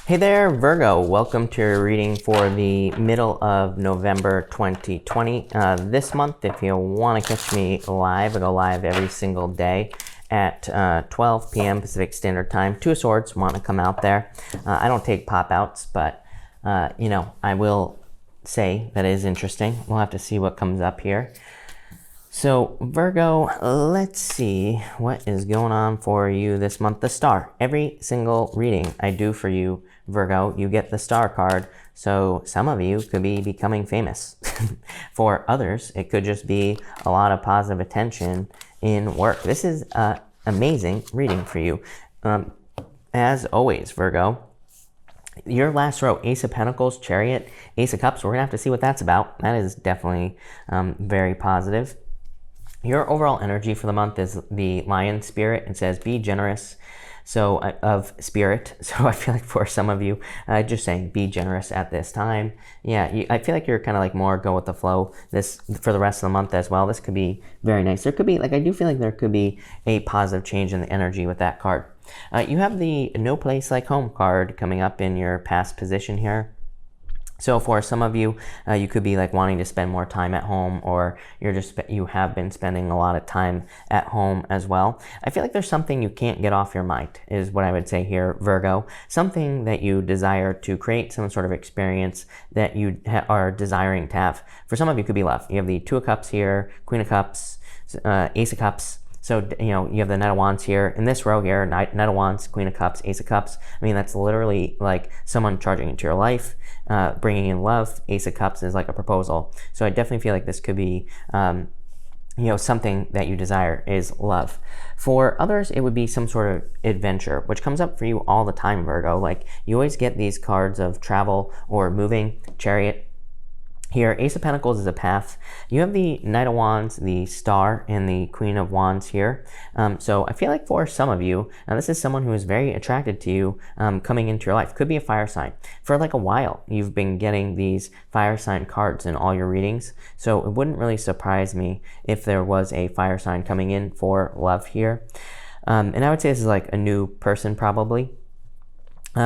Hey there, Virgo. Welcome to your reading for the middle of November 2020. This month, if you want to catch me live, I go live every single day at 12 p.m. Pacific Standard Time. Two of Swords, want to come out there. I don't take pop-outs, but, I will say that it is interesting. We'll have to see what comes up here. So Virgo, let's see what is going on for you this month. The star. Every single reading I do for you, Virgo, you get the star card. So some of you could be becoming famous. For others, it could just be a lot of positive attention in work. This is an amazing reading for you. As always, Virgo, your last row, Ace of Pentacles, Chariot, Ace of Cups. We're going to have to see what that's about. That is definitely very positive. Your overall energy for the month is the Lion Spirit. It says, be generous. So, of spirit. So I feel like for some of you, just saying, be generous at this time. Yeah, I feel like you're kind of like more go with the flow this for the rest of the month as well. This could be very nice. There could be, I do feel like there could be a positive change in the energy with that card. You have the No Place Like Home card coming up in your past position here. So for some of you, you could be like wanting to spend more time at home, or you have been spending a lot of time at home as well. I feel like there's something you can't get off your mind is what I would say here, Virgo. Something that you desire to create, some sort of experience that you are desiring to have. For some of you, it could be love. You have the Two of Cups here, Queen of Cups, Ace of Cups. So, you have the Knight of Wands here. In this row here, Knight of Wands, Queen of Cups, Ace of Cups. I mean, that's literally like someone charging into your life, bringing in love. Ace of Cups is like a proposal. So I definitely feel like this could be, something that you desire is love. For others, it would be some sort of adventure, which comes up for you all the time, Virgo. Like, you always get these cards of travel or moving, Chariot. Here, Ace of Pentacles is a path. You have the Knight of Wands, the Star, and the Queen of Wands here. So I feel like for some of you, now this is someone who is very attracted to you coming into your life. Could be a fire sign. For like a while, you've been getting these fire sign cards in all your readings. So it wouldn't really surprise me if there was a fire sign coming in for love here. And I would say this is like a new person probably.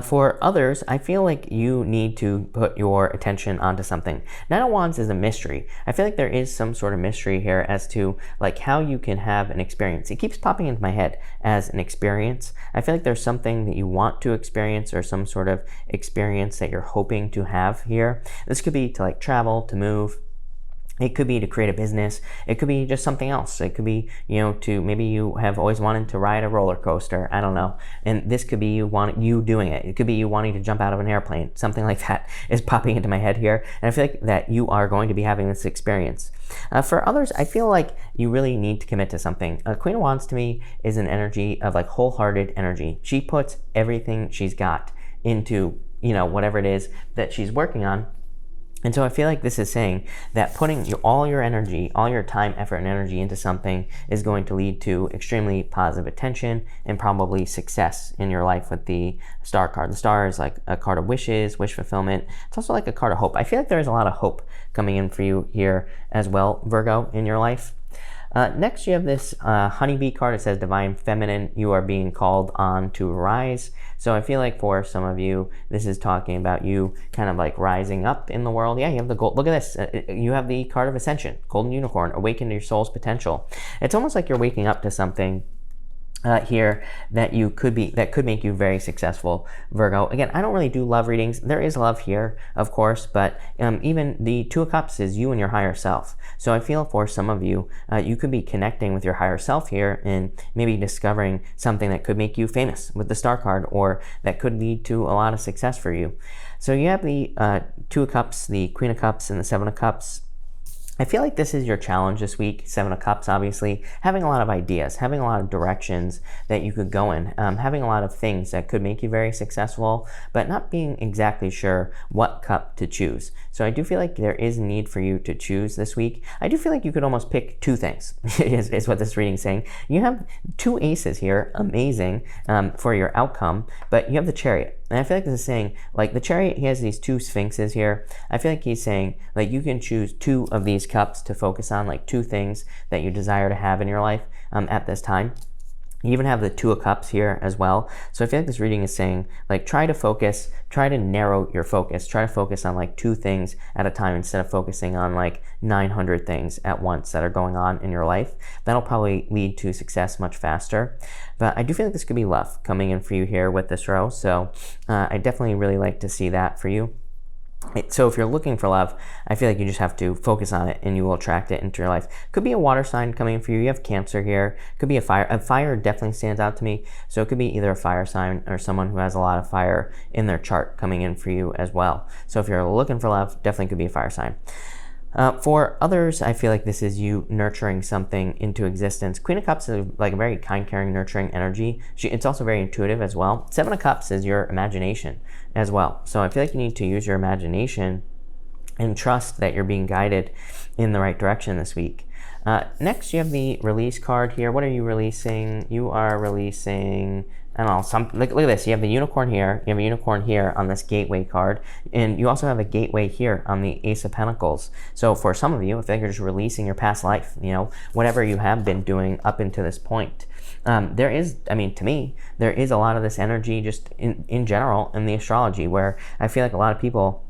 For others, I feel like you need to put your attention onto something. Knight of Wands is a mystery. I feel like there is some sort of mystery here as to like how you can have an experience. It keeps popping into my head as an experience. I feel like there's something that you want to experience or some sort of experience that you're hoping to have here. This could be to like travel, to move. It could be to create a business. It could be just something else. It could be, to maybe you have always wanted to ride a roller coaster. I don't know. And this could be you doing it. It could be you wanting to jump out of an airplane. Something like that is popping into my head here. And I feel like that you are going to be having this experience. For others, I feel like you really need to commit to something. Queen of Wands to me is an energy of like wholehearted energy. She puts everything she's got into, whatever it is that she's working on. And so I feel like this is saying that putting all your energy, all your time, effort, and energy into something is going to lead to extremely positive attention and probably success in your life with the Star card. The Star is like a card of wishes, wish fulfillment. It's also like a card of hope. I feel like there is a lot of hope coming in for you here as well, Virgo, in your life. Next, you have this honeybee card. It says Divine Feminine. You are being called on to rise. So I feel like for some of you, this is talking about you kind of like rising up in the world. Yeah, you have the gold. Look at this. You have the card of Ascension, Golden Unicorn, awaken to your soul's potential. It's almost like you're waking up to something here that could make you very successful, Virgo. Again, I don't really do love readings. There is love here, of course, but even the Two of Cups is you and your higher self. So I feel for some of you, you could be connecting with your higher self here and maybe discovering something that could make you famous with the Star card, or that could lead to a lot of success for you. So you have the Two of Cups, the Queen of Cups, and the Seven of Cups. I feel like this is your challenge this week, Seven of Cups, obviously, having a lot of ideas, having a lot of directions that you could go in, having a lot of things that could make you very successful, but not being exactly sure what cup to choose. So I do feel like there is a need for you to choose this week. I do feel like you could almost pick two things, is what this reading is saying. You have two aces here, amazing for your outcome, but you have the Chariot. And I feel like this is saying, like the Chariot, he has these two sphinxes here. I feel like he's saying, like, you can choose two of these cups to focus on, like two things that you desire to have in your life at this time. You even have the Two of Cups here as well. So I feel like this reading is saying, like, try to focus, try to narrow your focus, try to focus on like 2 things at a time instead of focusing on like 900 things at once that are going on in your life. That'll probably lead to success much faster. But I do feel like this could be love coming in for you here with this row. So I definitely really like to see that for you. So if you're looking for love, I feel like you just have to focus on it and you will attract it into your life. Could be a water sign coming in for you. You have Cancer here. Could be a fire. A fire definitely stands out to me. So it could be either a fire sign or someone who has a lot of fire in their chart coming in for you as well. So if you're looking for love, definitely could be a fire sign. For others, I feel like this is you nurturing something into existence. Queen of Cups is like a very kind, caring, nurturing energy. It's also very intuitive as well. 7 of Cups is your imagination as well. So I feel like you need to use your imagination and trust that you're being guided in the right direction this week. Next, you have the release card here. What are you releasing? You are releasing, I don't know, look at this. You have the unicorn here. You have a unicorn here on this gateway card. And you also have a gateway here on the Ace of Pentacles. So for some of you, I feel like you're just releasing your past life, you know, whatever you have been doing up until this point. There is, I mean, to me, there is a lot of this energy just in general in the astrology where I feel like a lot of people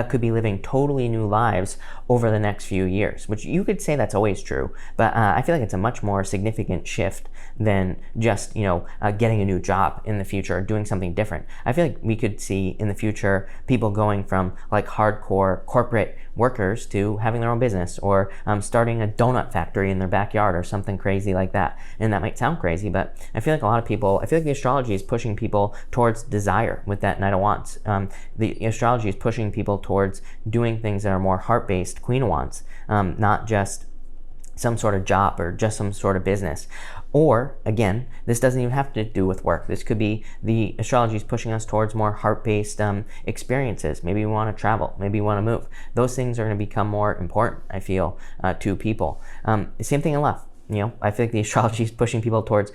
could be living totally new lives over the next few years, which you could say that's always true, but I feel like it's a much more significant shift than just, you know, getting a new job in the future or doing something different. I feel like we could see in the future people going from like hardcore corporate workers to having their own business or starting a donut factory in their backyard or something crazy like that. And that might sound crazy, but I feel like a lot of people, I feel like the astrology is pushing people towards desire with that Knight of Wands. The astrology is pushing people towards doing things that are more heart-based, Queen of Wands, not just some sort of job or just some sort of business. Or again, this doesn't even have to do with work. This could be the astrology is pushing us towards more heart-based experiences. Maybe we want to travel. Maybe we want to move. Those things are going to become more important, I feel, to people. Same thing in love. You know, I feel like the astrology is pushing people towards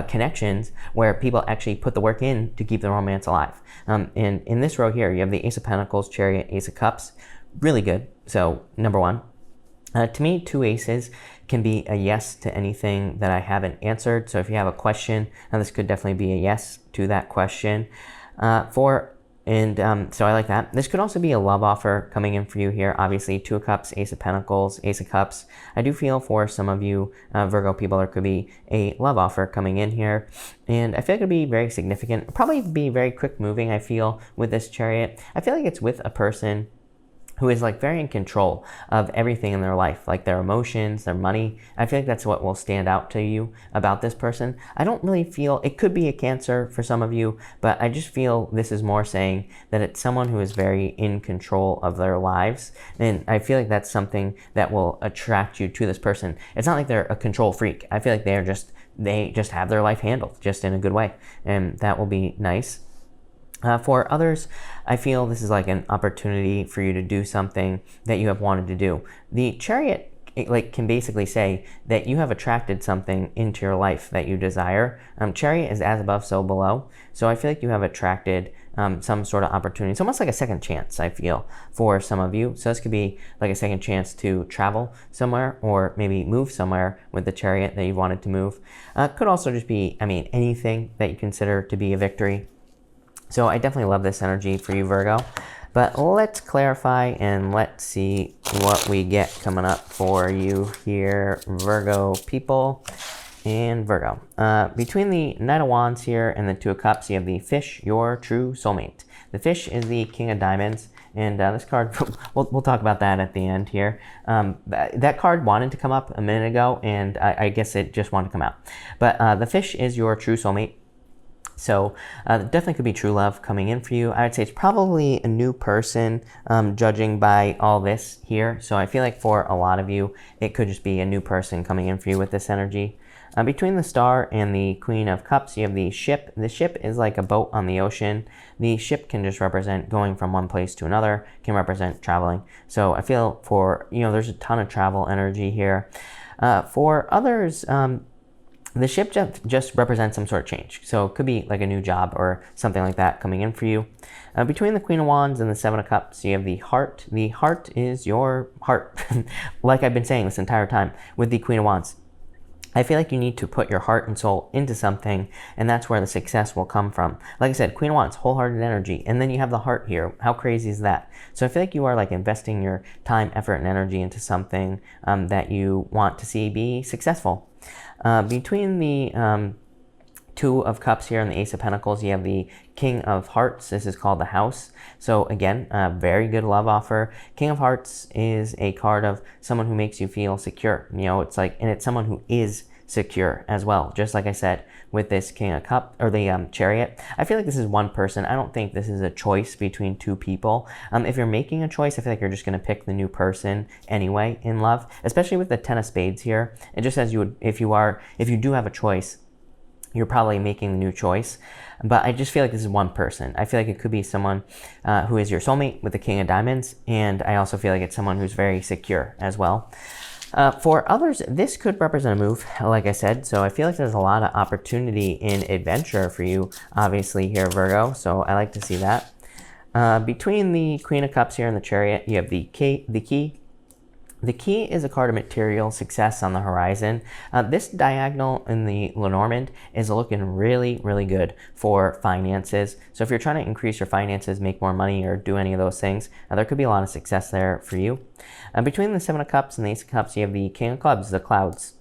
connections where people actually put the work in to keep the romance alive. And in this row here, you have the Ace of Pentacles, Chariot, Ace of Cups. Really good. So number 1. To me, 2 aces can be a yes to anything that I haven't answered. So if you have a question, this could definitely be a yes to that question. So I like that. This could also be a love offer coming in for you here. Obviously, 2 of Cups, Ace of Pentacles, Ace of Cups. I do feel for some of you Virgo people, there could be a love offer coming in here. And I feel like it'll be very significant. It'll probably be very quick moving, I feel, with this Chariot. I feel like it's with a person who is like very in control of everything in their life, like their emotions, their money. I feel like that's what will stand out to you about this person. I don't really feel, it could be a Cancer for some of you, but I just feel this is more saying that it's someone who is very in control of their lives. And I feel like that's something that will attract you to this person. It's not like they're a control freak. I feel like they just have their life handled just in a good way. And that will be nice. For others, I feel this is like an opportunity for you to do something that you have wanted to do. The Chariot can basically say that you have attracted something into your life that you desire. Chariot is as above, so below. So I feel like you have attracted some sort of opportunity. It's almost like a second chance, I feel, for some of you. So this could be like a second chance to travel somewhere or maybe move somewhere with the Chariot that you wanted to move. Could also just be, I mean, anything that you consider to be a victory. So I definitely love this energy for you, Virgo. But let's clarify and let's see what we get coming up for you here, Virgo people and Virgo. Between the Knight of Wands here and the 2 of Cups, you have the Fish, your true soulmate. The Fish is the King of Diamonds. And this card, we'll talk about that at the end here. That card wanted to come up a minute ago, and I guess it just wanted to come out. But the Fish is your true soulmate. So definitely could be true love coming in for you. I would say it's probably a new person, judging by all this here. So I feel like for a lot of you, it could just be a new person coming in for you with this energy. Between the Star and the Queen of Cups, you have the Ship. The ship is like a boat on the ocean. The ship can just represent going from one place to another, can represent traveling. So I feel for, you know, there's a ton of travel energy here. For others, the ship just represents some sort of change. So it could be like a new job or something like that coming in for you. Between the Queen of Wands and the 7 of Cups, you have the Heart. The Heart is your heart, like I've been saying this entire time with the Queen of Wands. I feel like you need to put your heart and soul into something, and that's where the success will come from. Like I said, Queen of Wands, wholehearted energy, and then you have the heart here. How crazy is that? So I feel like you are like investing your time, effort, and energy into something that you want to see be successful. Between the Two of Cups here and the Ace of Pentacles, you have the King of Hearts. This is called the House. So again, a very good love offer. King of Hearts is a card of someone who makes you feel secure. You know, it's like, and it's someone who is secure as well. Just like I said with this King of Cup or the Chariot, I feel like this is one person. I don't think this is a choice between two people. If you're making a choice, I feel like you're just going to pick the new person anyway in love, especially with the Ten of Spades here. It just says you would, if you do have a choice, you're probably making the new choice. But I just feel like this is one person. I feel like it could be someone who is your soulmate with the King of Diamonds. And I also feel like it's someone who's very secure as well. For others, this could represent a move, like I said. So I feel like there's a lot of opportunity in adventure for you, obviously, here, Virgo. So I like to see that. Between the Queen of Cups here and the Chariot, you have the Key. The Key is a card of material success on the horizon. This diagonal in the Lenormand is looking really, really good for finances. So if you're trying to increase your finances, make more money, or do any of those things, there could be a lot of success there for you. Between the Seven of Cups and the Ace of Cups, you have the King of Clubs, the clouds.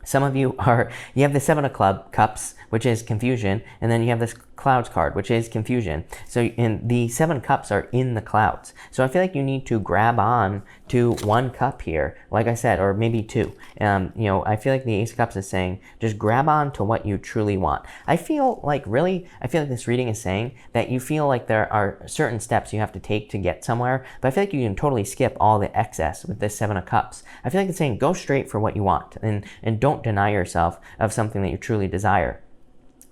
Some of you have the Seven of Cups, which is confusion, and then you have this clouds card, which is confusion. So the Seven Cups are in the clouds. So I feel like you need to grab on to one cup here, like I said, or maybe two. I feel like the Ace of Cups is saying, just grab on to what you truly want. I feel like this reading is saying that you feel like there are certain steps you have to take to get somewhere, but I feel like you can totally skip all the excess with this Seven of Cups. I feel like it's saying, go straight for what you want, and don't deny yourself of something that you truly desire.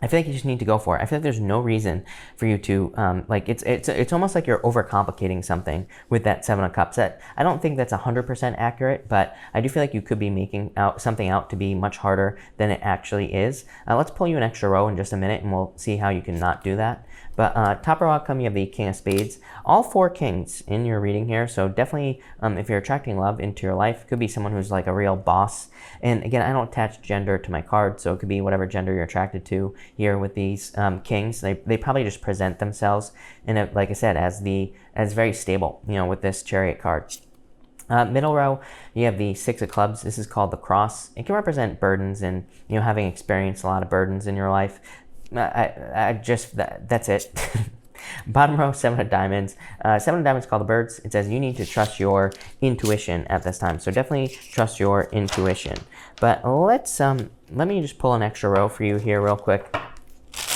I feel like you just need to go for it. I feel like there's no reason for you to, it's almost like you're overcomplicating something with that Seven of Cups. I don't think that's 100% accurate, but I do feel like you could be making something out to be much harder than it actually is. Let's pull you an extra row in just a minute, and we'll see how you can not do that. But top row outcome, you have the King of Spades. All four kings in your reading here. So definitely, if you're attracting love into your life, it could be someone who's like a real boss. And again, I don't attach gender to my card, so it could be whatever gender you're attracted to here with these kings. They probably just present themselves in a, like I said, as very stable, with this Chariot card. Middle row, you have the Six of Clubs. This is called the Cross. It can represent burdens and, having experienced a lot of burdens in your life. That's it. Bottom row, Seven of Diamonds. Seven of Diamonds called the Birds. It says you need to trust your intuition at this time. So definitely trust your intuition. But let me just pull an extra row for you here real quick.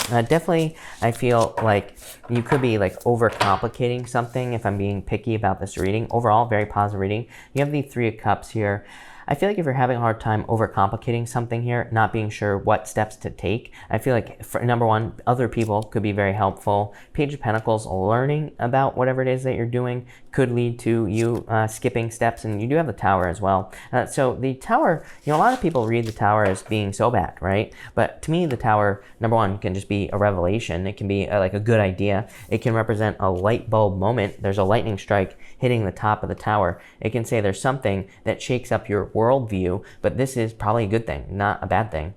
Definitely, I feel like you could be like overcomplicating something if I'm being picky about this reading. Overall, very positive reading. You have the Three of Cups here. I feel like if you're having a hard time overcomplicating something here, not being sure what steps to take, I feel like, for number one, other people could be very helpful. Page of Pentacles, learning about whatever it is that you're doing could lead to you skipping steps, and you do have the Tower as well. So the Tower, a lot of people read the Tower as being so bad, right? But to me, the Tower, number one, can just be a revelation. It can be like a good idea. It can represent a light bulb moment. There's a lightning strike hitting the top of the tower. It can say there's something that shakes up your worldview, but this is probably a good thing, not a bad thing.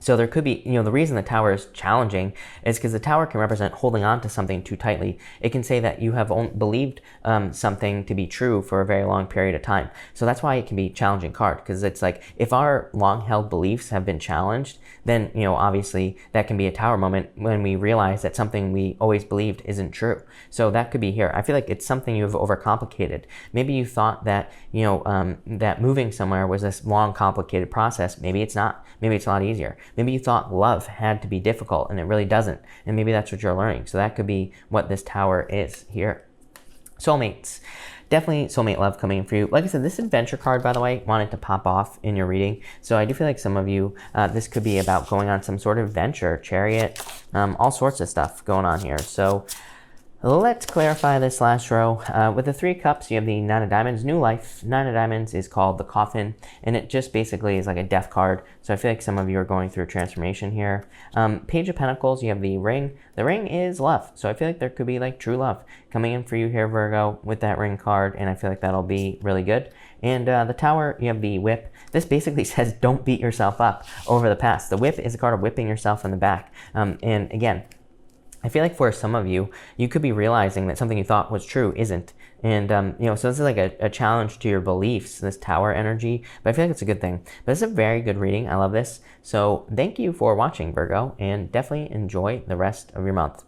So there could be, the reason the Tower is challenging is because the Tower can represent holding on to something too tightly. It can say that you have believed something to be true for a very long period of time. So that's why it can be a challenging card, because it's like, if our long-held beliefs have been challenged, then, obviously that can be a Tower moment when we realize that something we always believed isn't true. So that could be here. I feel like it's something you have overcomplicated. Maybe you thought that, that moving somewhere was this long, complicated process. Maybe it's not. Maybe it's a lot easier. Maybe you thought love had to be difficult, and it really doesn't. And maybe that's what you're learning. So that could be what this Tower is here. Soulmates. Definitely soulmate love coming in for you. Like I said, this adventure card, by the way, wanted to pop off in your reading. So I do feel like some of you, this could be about going on some sort of adventure, Chariot, all sorts of stuff going on here. So Let's clarify this last row. With the 3 cups, you have the 9 of diamonds, new life. 9 of diamonds is called the coffin, and it just basically is like a death card. So I feel like some of you are going through a transformation here. Page of pentacles, you have the ring. The ring is love. So I feel like there could be like true love coming in for you here, Virgo, with that ring card. And I feel like that'll be really good. And the tower, you have the whip. This basically says don't beat yourself up over the past. The whip is a card of whipping yourself in the back. And again, I feel like for some of you, you could be realizing that something you thought was true isn't. And, so this is like a challenge to your beliefs, this tower energy, but I feel like it's a good thing. But it's a very good reading. I love this. So thank you for watching, Virgo, and definitely enjoy the rest of your month.